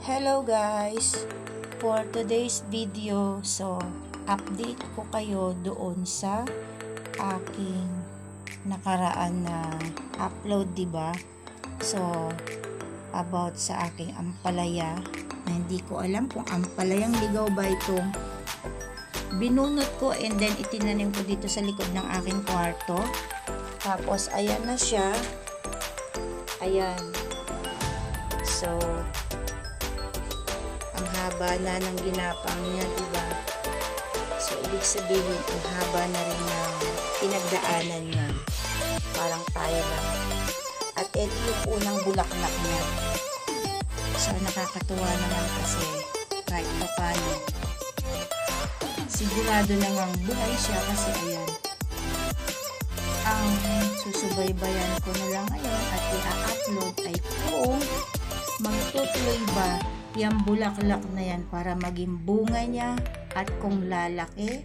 Hello guys! For today's video, update ko kayo doon sa aking nakaraan na upload, diba? About sa aking ampalaya na hindi ko alam kung ampalayang ligaw ba itong binunot ko and then itinanim ko dito sa likod ng aking kwarto. Tapos ayan na siya. Ayan. Ang haba na ng ginapang niya, diba? Ibig sabihin, ang haba na rin ng pinagdaanan niya. Parang tayo lang. At ito yung unang bulaklak niya. Nakakatuwa naman kasi kahit pa paano. Sigurado na ngang buhay siya kasi ayan. Ang susubaybayan ko na lang ngayon at i-upload ay kung magtutuloy ba yung bulaklak na yan para maging bunga niya at kung lalaki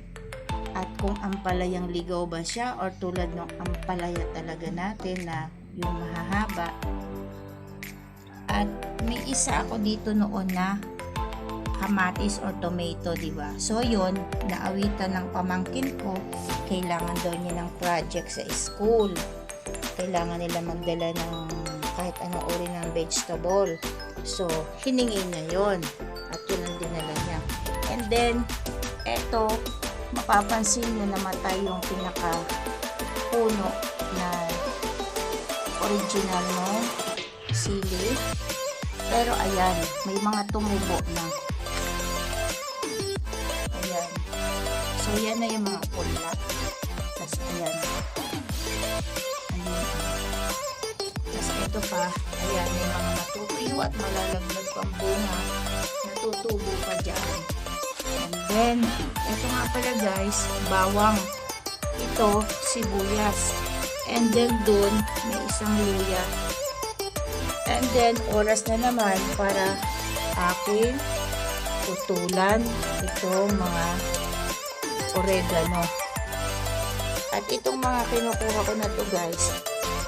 at kung ampalayang ligaw ba siya or tulad ng ampalaya talaga natin na yung mahahaba. At may isa ako dito noon na kamatis or tomato, diba? Yun, naawitan ng pamangkin ko, kailangan daw niya ng project sa school. Kailangan nila magdala ng kahit anong uri ng vegetable. Hiningi niya yun. At yun ang dinala niya. And then, eto, mapapansin nyo namatay yung pinaka-puno na original no sili. Pero ayan, may mga tumubo na. Ayan. Yan na yung mga pula. Tapos ayan. Tapos ito pa, ayan, may mga matutuyo at malalaglag pang bunga. Natutubo pa dyan. And then, ito nga pala guys, bawang. Ito, sibuyas. And then dun, may isang luya. And then, oras na naman para aking tutulan itong mga oregano. At itong mga kinukuha ko na to guys,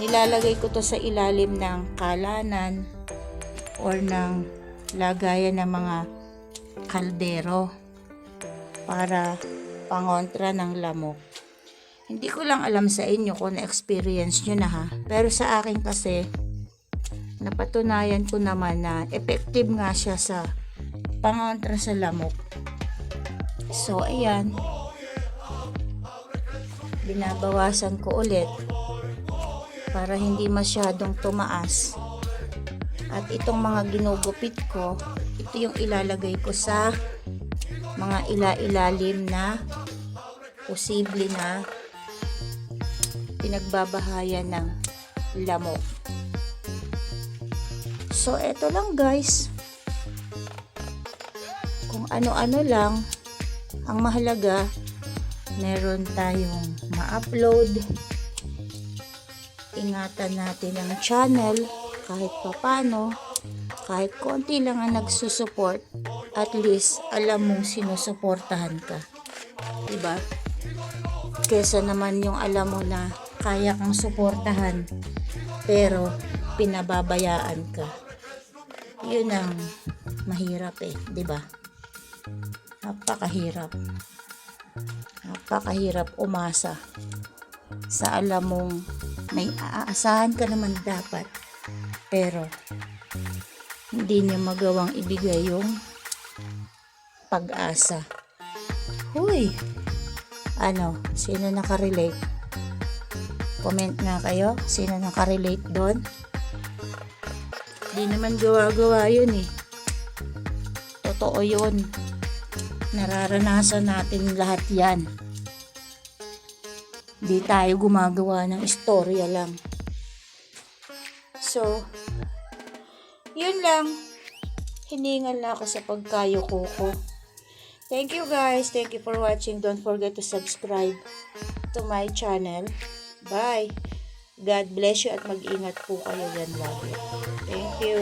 nilalagay ko to sa ilalim ng kalanan or ng lagayan ng mga kaldero para pangontra ng lamok. Hindi ko lang alam sa inyo kung na-experience nyo na ha, pero sa akin kasi napatunayan ko naman na effective nga siya sa pangontra sa lamok. Ayan, binabawasan ko ulit para hindi masyadong tumaas. At itong mga ginugupit ko, ito yung ilalagay ko sa mga ilalim na posible na pinagbabahayan ng lamok. Eto lang guys, kung ano-ano lang, ang mahalaga meron tayong ma-upload. Ingatan natin ang channel kahit papano, kahit konti lang ang nagsusupport, at least alam mong sinusuportahan ka, diba? Kesa naman yung alam mo na kaya kang suportahan pero pinababayaan ka. Yun ang mahirap diba? Napakahirap umasa sa alam mong may aasahan ka naman dapat pero hindi niya magawang ibigay yung pag-asa. Huy! Sino nakarelate? Comment nga kayo, sino nakarelate doon? Di naman gawa-gawa yun Totoo yun. Nararanasan natin lahat yan. Di tayo gumagawa ng istorya lang. Yun lang. Hiningal na ako sa pagkayuko ko. Thank you guys. Thank you for watching. Don't forget to subscribe to my channel. Bye. God bless you at mag-ingat po kayo dyan lagi. Thank you.